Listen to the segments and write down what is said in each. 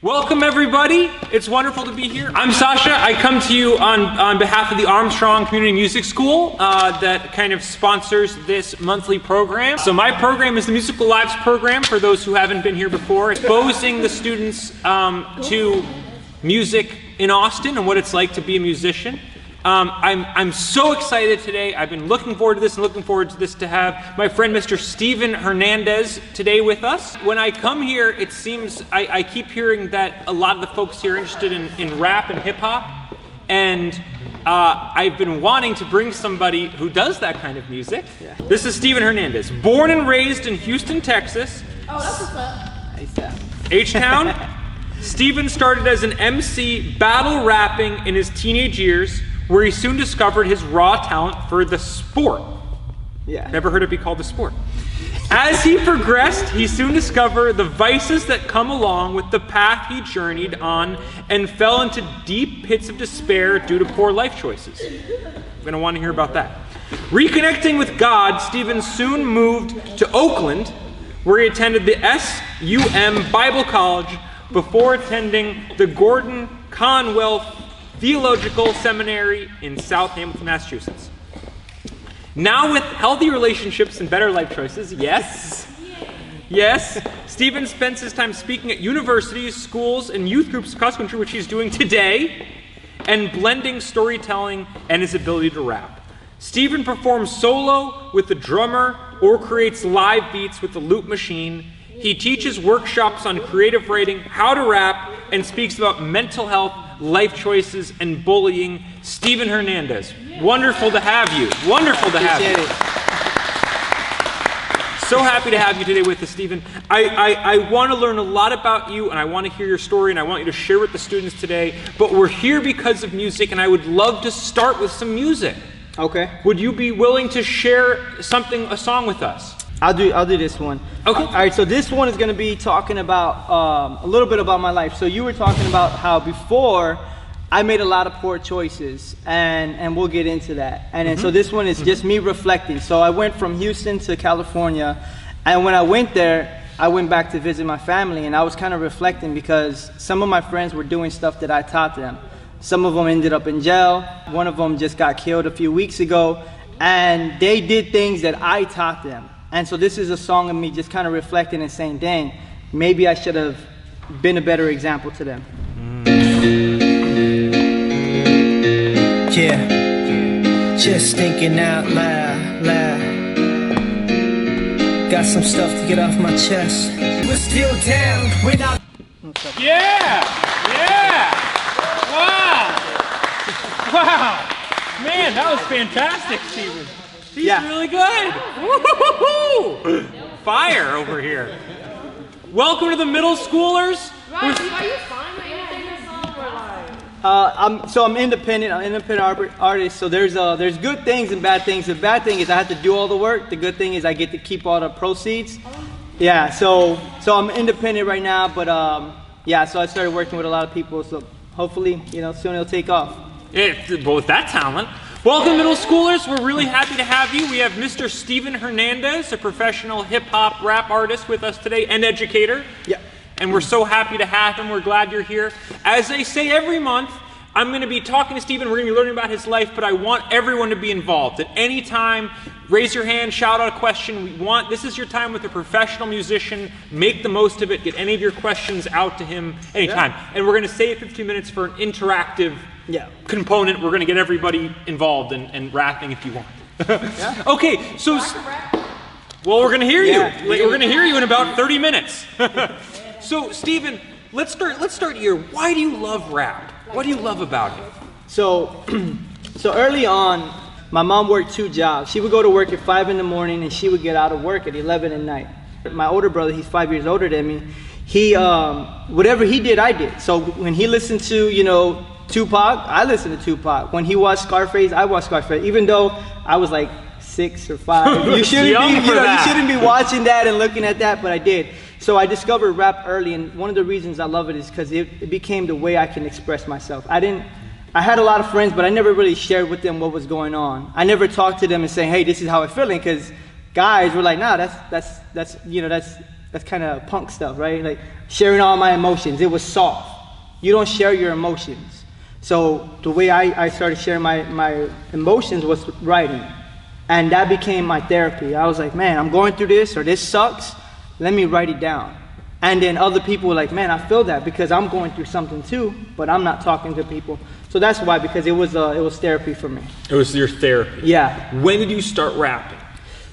Welcome everybody, it's wonderful to be here. I'm Sasha, I come to you on behalf of the Armstrong Community Music School that kind of sponsors this monthly program. So my program is the Musical Lives program for those who haven't been here before, exposing the students to music in Austin and what it's like to be a musician. I'm so excited today. I've been looking forward to this and looking forward to this to have my friend Mr. Stephen Hernandez today with us. When I come here, it seems I keep hearing that a lot of the folks here are interested in rap and hip hop, and I've been wanting to bring somebody who does that kind of music. Yeah. This is Stephen Hernandez, born and raised in Houston, Texas. Oh, that's what's up. Nice. H-Town. Stephen started as an MC battle rapping in his teenage years, where he soon discovered his raw talent for the sport. Yeah. Never heard it be called the sport. As he progressed, he soon discovered the vices that come along with the path he journeyed on and fell into deep pits of despair due to poor life choices. I'm going to want to hear about that. Reconnecting with God, Stephen soon moved to Oakland, where he attended the SUM Bible College before attending the Gordon Conwell Theological Seminary in Southampton, Massachusetts. Now with healthy relationships and better life choices, yes, Stephen spends his time speaking at universities, schools, and youth groups across the country, which he's doing today, and blending storytelling and his ability to rap. Stephen performs solo with the drummer or creates live beats with the loop machine. He teaches workshops on creative writing, how to rap, and speaks about mental health, life choices, and bullying. Stephen Hernandez, wonderful to have you. Wonderful to have you. So happy to have you today with us, Stephen. I want to learn a lot about you, and I want to hear your story, and I want you to share with the students today. But we're here because of music, and I would love to start with some music. Okay. Would you be willing to share a song with us? I'll do this one. Okay. All right, so this one is going to be talking about a little bit about my life. So you were talking about how before I made a lot of poor choices, and we'll get into that. And then so this one is just me reflecting. So I went from Houston to California, and when I went there, I went back to visit my family, and I was kind of reflecting because some of my friends were doing stuff that I taught them. Some of them ended up in jail. One of them just got killed a few weeks ago, and they did things that I taught them. And so this is a song of me just kind of reflecting and saying, dang, maybe I should have been a better example to them. Yeah, just thinking out loud. Got some stuff to get off my chest. We're still down, we're not. Yeah! Wow! Man, that was fantastic, Stephen. He's really good. Woo-hoo-hoo-hoo. Fire over here. Welcome to the middle schoolers. Right, are you fine with anything this song or like? I'm independent. I'm an independent artist. So there's good things and bad things. The bad thing is I have to do all the work. The good thing is I get to keep all the proceeds. Yeah. So I'm independent right now, but so I started working with a lot of people. So hopefully, soon it'll take off. Well, with that talent. Welcome, middle schoolers. We're really happy to have you. We have Mr. Stephen Hernandez, a professional hip-hop rap artist with us today and educator. Yeah. And we're so happy to have him. We're glad you're here. As they say every month, I'm going to be talking to Stephen. We're going to be learning about his life, but I want everyone to be involved. At any time, raise your hand, shout out a question. This is your time with a professional musician. Make the most of it. Get any of your questions out to him anytime. Yeah. And we're going to save 15 minutes for an interactive component. We're going to get everybody involved and rapping if you want. Okay, so well, we're going to hear you. We're going to hear you in about 30 minutes. So, Stephen, let's start here. Why do you love rap? What do you love about it? So early on, my mom worked 2 jobs. She would go to work at 5 in the morning, and she would get out of work at 11 at night. My older brother, he's 5 years older than me. He whatever he did, I did. So when he listened to Tupac, I listened to Tupac. When he watched Scarface, I watched Scarface. Even though I was like 6 or 5, you shouldn't be watching that and looking at that, but I did. So I discovered rap early, and one of the reasons I love it is because it became the way I can express myself. I had a lot of friends, but I never really shared with them what was going on. I never talked to them and saying, hey, this is how I'm feeling, because guys were like, nah, that's kind of punk stuff, right? Like sharing all my emotions. It was soft. You don't share your emotions. So the way I started sharing my emotions was writing. And that became my therapy. I was like, man, I'm going through this, or this sucks. Let me write it down. And then other people were like, man, I feel that because I'm going through something too, but I'm not talking to people. So that's why, because it was therapy for me. It was your therapy. Yeah. When did you start rapping?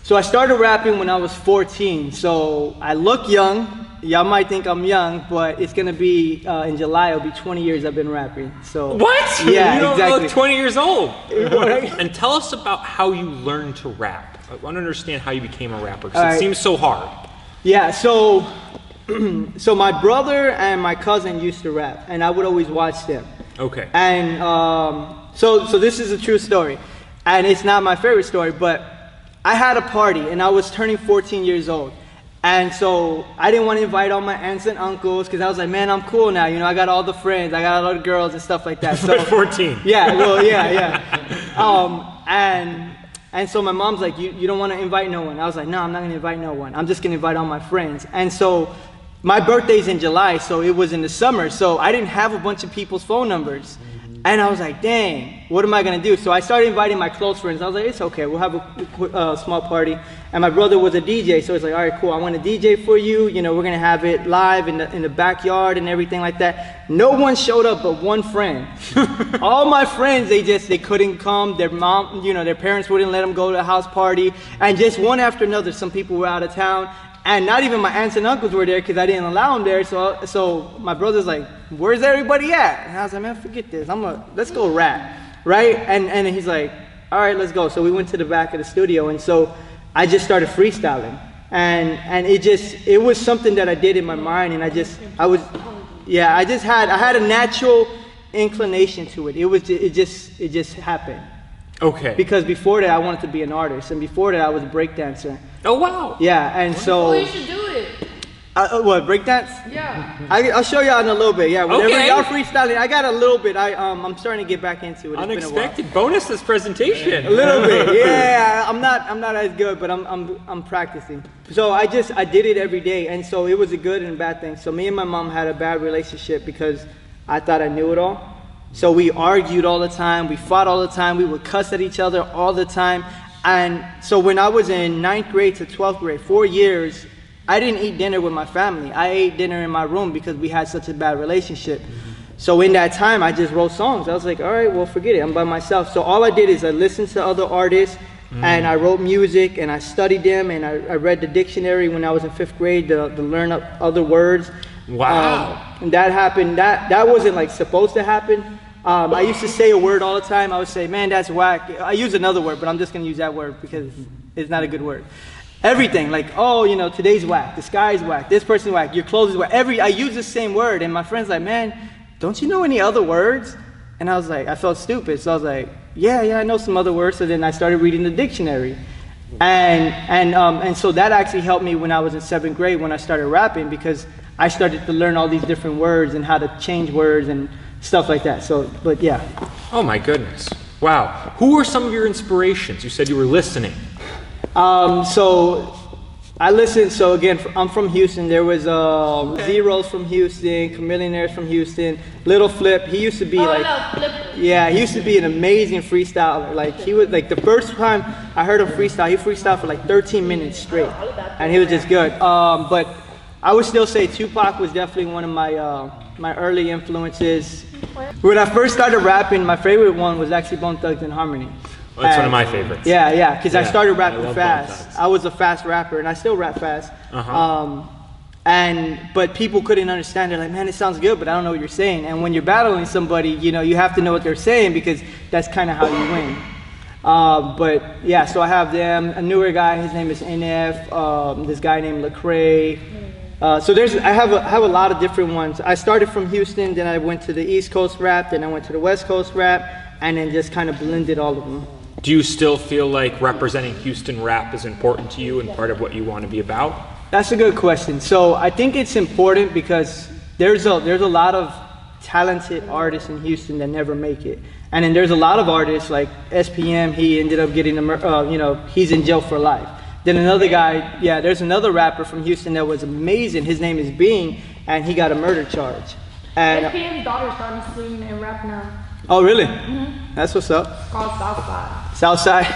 So I started rapping when I was 14. So I look young. Y'all might think I'm young, but it's gonna be in July. It'll be 20 years I've been rapping. So what? Yeah, you don't exactly. look 20 years old. And tell us about how you learned to rap. I want to understand how you became a rapper because it seems so hard. Yeah. So my brother and my cousin used to rap, and I would always watch them. Okay. And so this is a true story, and it's not my favorite story, but I had a party, and I was turning 14 years old. And so I didn't want to invite all my aunts and uncles because I was like, man, I'm cool now. You know, I got all the friends, I got all the girls and stuff like that. So 14. Yeah, well, yeah. And so my mom's like, you don't want to invite no one. I was like, no, I'm not going to invite no one. I'm just going to invite all my friends. And so my birthday's in July, so it was in the summer. So I didn't have a bunch of people's phone numbers. And I was like, dang, what am I going to do? So I started inviting my close friends. I was like, it's okay. We'll have a small party. And my brother was a DJ. So he's like, all right, cool. I want to DJ for you. You know, we're going to have it live in the backyard and everything like that. No one showed up but one friend. All my friends, they couldn't come. Their mom, you know, their parents wouldn't let them go to the house party. And just one after another, some people were out of town. And not even my aunts and uncles were there because I didn't allow them there. So my brother's like, where's everybody at? And I was like, man, forget this. Let's go rap, right? And he's like, all right, let's go. So we went to the back of the studio, and so I just started freestyling. And it was something that I did in my mind, and I had a natural inclination to it. It just happened. Okay. Because before that, I wanted to be an artist, and before that, I was a breakdancer. Oh, wow. Yeah, and so... Oh, you should do it. What, breakdance? Yeah. I'll show y'all in a little bit. Yeah, whenever Okay. y'all freestyling, I got a little bit. I'm starting to get back into it. It's Unexpected bonus this presentation. been a while. A little bit. Yeah, I'm not as good, but I'm practicing. So I did it every day, and so it was a good and bad thing. So me and my mom had a bad relationship because I thought I knew it all. So we argued all the time. We fought all the time. We would cuss at each other all the time. And so when I was in 9th grade to 12th grade, 4 years, I didn't eat dinner with my family. I ate dinner in my room because we had such a bad relationship. So in that time, I just wrote songs. I was like, all right, well, forget it. I'm by myself. So all I did is I listened to other artists, and I wrote music, and I studied them, and I read the dictionary when I was in 5th grade to learn other words. Wow. And that happened. That wasn't like supposed to happen. I used to say a word all the time. I would say, man, that's whack. I use another word, but I'm just going to use that word because it's not a good word. Everything, like, oh, you know, today's whack. The sky's whack. This person's whack. Your clothes is whack. I use the same word. And my friend's like, man, don't you know any other words? And I was like, I felt stupid. So I was like, yeah, I know some other words. So then I started reading the dictionary. And so that actually helped me when I was in 7th grade when I started rapping because I started to learn all these different words and how to change words and stuff like that. So, but yeah. Oh my goodness. Wow. Who were some of your inspirations? You said you were listening. So I listened. So again, I'm from Houston. There was Zeros from Houston, Chamillionaires from Houston, Little Flip. He used to be he used to be an amazing freestyler. Like he was like the first time I heard him freestyle, he freestyled for like 13 minutes straight, and he was just good. But I would still say Tupac was definitely one of my early influences. When I first started rapping, my favorite one was actually Bone Thugs and Harmony. Well, that's one of my favorites. Yeah, because I started rapping love fast. I was a fast rapper, and I still rap fast. But people couldn't understand. They're like, man, it sounds good, but I don't know what you're saying. And when you're battling somebody, you know, you have to know what they're saying because that's kind of how you win. But yeah, so I have them. A newer guy, his name is NF. This guy named Lecrae. So I have a lot of different ones. I started from Houston, then I went to the East Coast rap, then I went to the West Coast rap, and then just kind of blended all of them. Do you still feel like representing Houston rap is important to you and part of what you want to be about? That's a good question. So I think it's important because there's a lot of talented artists in Houston that never make it. And then there's a lot of artists like SPM, he ended up getting, he's in jail for life. Then another guy, there's another rapper from Houston that was amazing. His name is Bean, and he got a murder charge. And APM's daughter's starting to sing and rap now. oh, really? Mm-hmm. That's what's up. It's called Southside. Southside?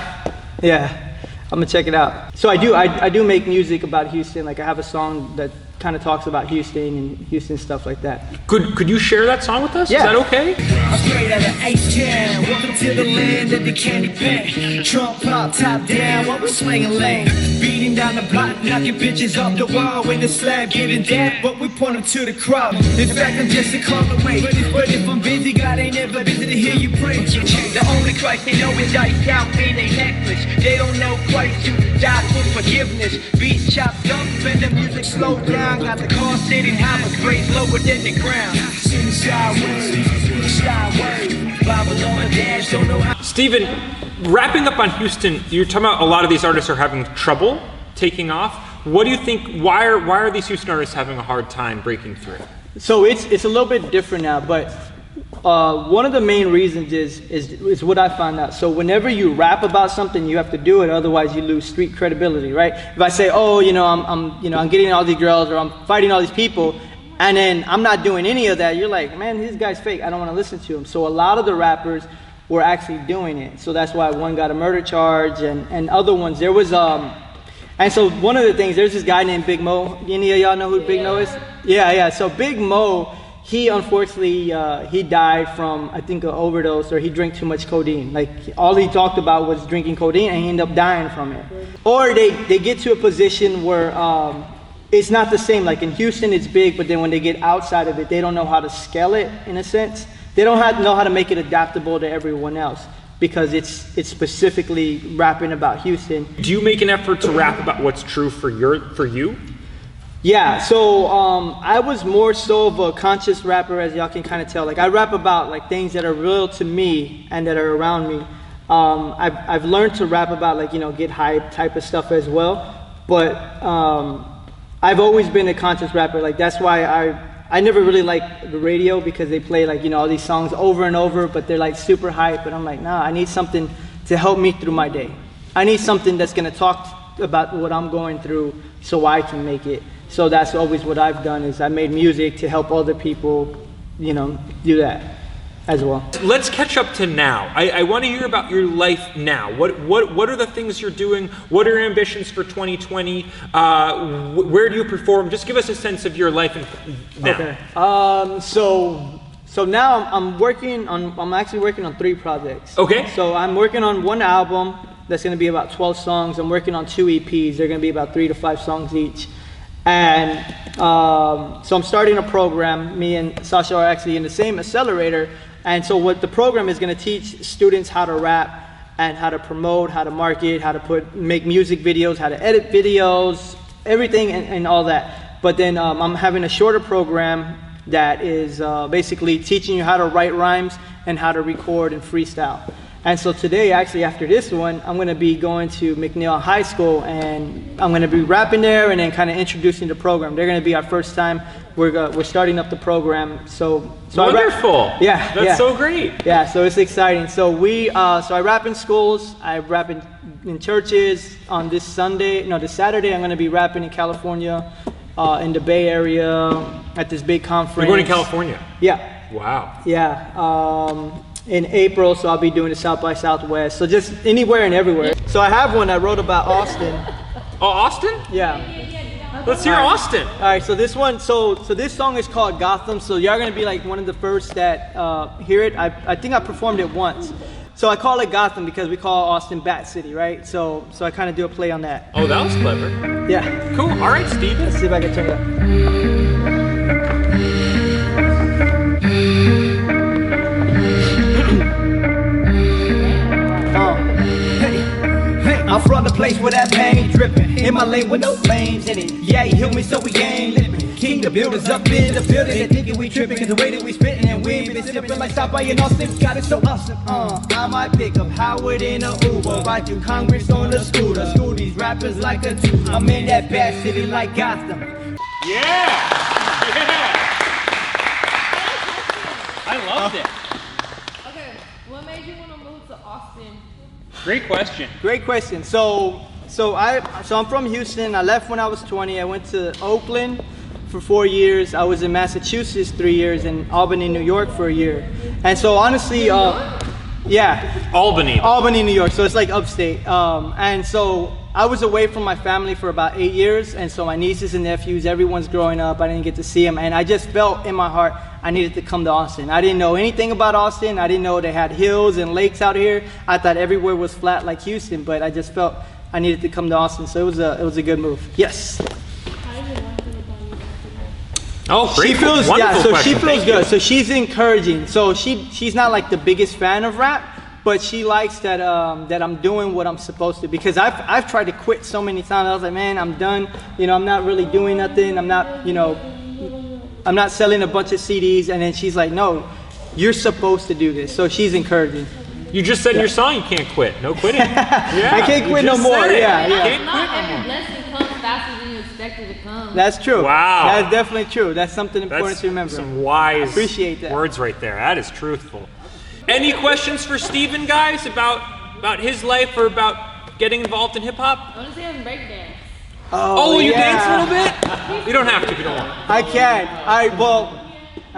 Yeah, I'm gonna check it out. So I do make music about Houston. Like I have a song that kind of talks about Houston and Houston stuff like that. Could you share that song with us? Yeah. Is that okay? I'm straight out of H-Town. Welcome to the land of the candy paint. Trump pop top down while we're swinging lane. Beating down the block, knocking bitches off the wall. When the slab getting down, but we point them to the crowd. In fact, I'm just a call away. But if I'm busy, God ain't never busy to hear you preach. The only Christ they know is iced out in a necklace. They don't know Christ, you die for forgiveness. Beats chopped up and the music slowed down. Got the car sitting high, but grades lower than the ground. Sing sideways, Babylon dance, don't know how. Steven, wrapping up on Houston, you're talking about a lot of these artists are having trouble taking off. What do you think, why are these Houston artists having a hard time breaking through? So it's a little bit different now, but one of the main reasons is what I found out. So whenever you rap about something, you have to do it, otherwise you lose street credibility, right? If I say, oh, I'm getting all these girls or I'm fighting all these people, and then I'm not doing any of that, you're like, man, this guy's fake. I don't want to listen to him. So a lot of the rappers were actually doing it. So that's why one got a murder charge and other ones. There was and so one of the things, there's this guy named Big Mo. Any of y'all know who Big Mo is? Yeah. So Big Mo, he unfortunately, he died from, I think, an overdose, or he drank too much codeine. Like, all he talked about was drinking codeine, and he ended up dying from it. Or they get to a position where it's not the same. Like in Houston, it's big, but then when they get outside of it, they don't know how to scale it, in a sense. They don't know how to make it adaptable to everyone else, because it's specifically rapping about Houston. Do you make an effort to rap about what's true for you? Yeah, so I was more so of a conscious rapper, as y'all can kind of tell. Like I rap about like things that are real to me and that are around me. I've learned to rap about like, get hype type of stuff as well. But I've always been a conscious rapper. Like that's why I never really liked the radio, because they play like, all these songs over and over, but they're like super hype. But I'm like, nah, I need something to help me through my day. I need something that's gonna talk about what I'm going through so I can make it. So that's always what I've done, is I made music to help other people, do that as well. Let's catch up to now. I want to hear about your life now. What are the things you're doing? What are your ambitions for 2020? Where do you perform? Just give us a sense of your life now. Okay. So now I'm actually working on 3 projects. Okay. So I'm working on 1 album that's going to be about 12 songs. I'm working on 2 EPs. They're going to be about 3 to 5 songs each. And so I'm starting a program. Me and Sasha are actually in the same accelerator. And so what the program is going to teach students how to rap and how to promote, how to market, how to make music videos, how to edit videos, everything and all that. But then I'm having a shorter program that is basically teaching you how to write rhymes and how to record and freestyle. And so today, actually, after this one, I'm going to be going to McNeil High School, and I'm going to be rapping there and then kind of introducing the program. They're going to be our first time. We're starting up the program. So wonderful. That's so great. Yeah, so it's exciting. So I rap in schools. I rap in churches. On this Saturday, I'm going to be rapping in California, in the Bay Area, at this big conference. You're going to California? Yeah. Wow. Yeah. In April, so I'll be doing the South by Southwest. So just anywhere and everywhere. So I have one I wrote about Austin. Oh, Austin? Yeah. Let's hear Austin. All right, so this one, so this song is called Gotham. So y'all gonna be like one of the first that hear it. I think I performed it once. So I call it Gotham because we call Austin Bat City, right? So I kind of do a play on that. Oh, that was clever. Yeah. Cool. All right, Steve. Let's see if I can turn it up. I'm from the place where that pain dripping. In my lane with no flames in it. Yeah, he healed me so we ain't living. King the builders up in the building. They thinking we tripping cause the way that we spitting. And we ain't been sipping like Stop by in Austin. Got it so awesome. I might pick up Howard in a Uber. Ride through Congress on a scooter. School these rappers like a tutor. I'm in that bad city like Gotham. Yeah! I loved it. Okay, what made you want to move to Austin? Great question. Great question. So So I'm from Houston. I left when I was 20. I went to Oakland for 4 years. I was in Massachusetts 3 years, and Albany, New York for a year. And so honestly, yeah. Albany, New York. So it's like upstate. And so I was away from my family for about 8 years. And so my nieces and nephews, everyone's growing up. I didn't get to see them. And I just felt in my heart I needed to come to Austin. I didn't know anything about Austin. I didn't know they had hills and lakes out here. I thought everywhere was flat like Houston, but I just felt I needed to come to Austin. So it was a good move. Yes. Oh, great. She feels she feels Thank good. you. So she's encouraging. So she's not like the biggest fan of rap, but she likes that that I'm doing what I'm supposed to, because I've tried to quit so many times. I was like, man, I'm done. You know, I'm not really doing nothing. I'm not, you know, I'm not selling a bunch of CDs. And then she's like, no, you're supposed to do this. So she's encouraging. You just said in your song you can't quit. No quitting. Yeah, I can't quit no more. Yeah, You yeah. can't Not quit no every more. blessing comes faster than you expect it to come. That's true. Wow. That's definitely true. That's something important That's to remember. some wise Appreciate that. words right there. That is truthful. Any questions for Steven, guys, about his life or about getting involved in hip hop? I want to see him breakdance. Oh, you yeah. dance a little bit? You don't have to if you don't want. I can.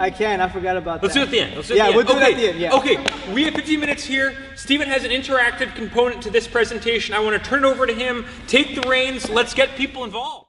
I can. I forgot about Let's that. do it at the end. Let's do it at the We'll end. do it at the end. Yeah. Okay, we have 15 minutes here. Steven has an interactive component to this presentation. I want to turn it over to him. Take the reins. Let's get people involved.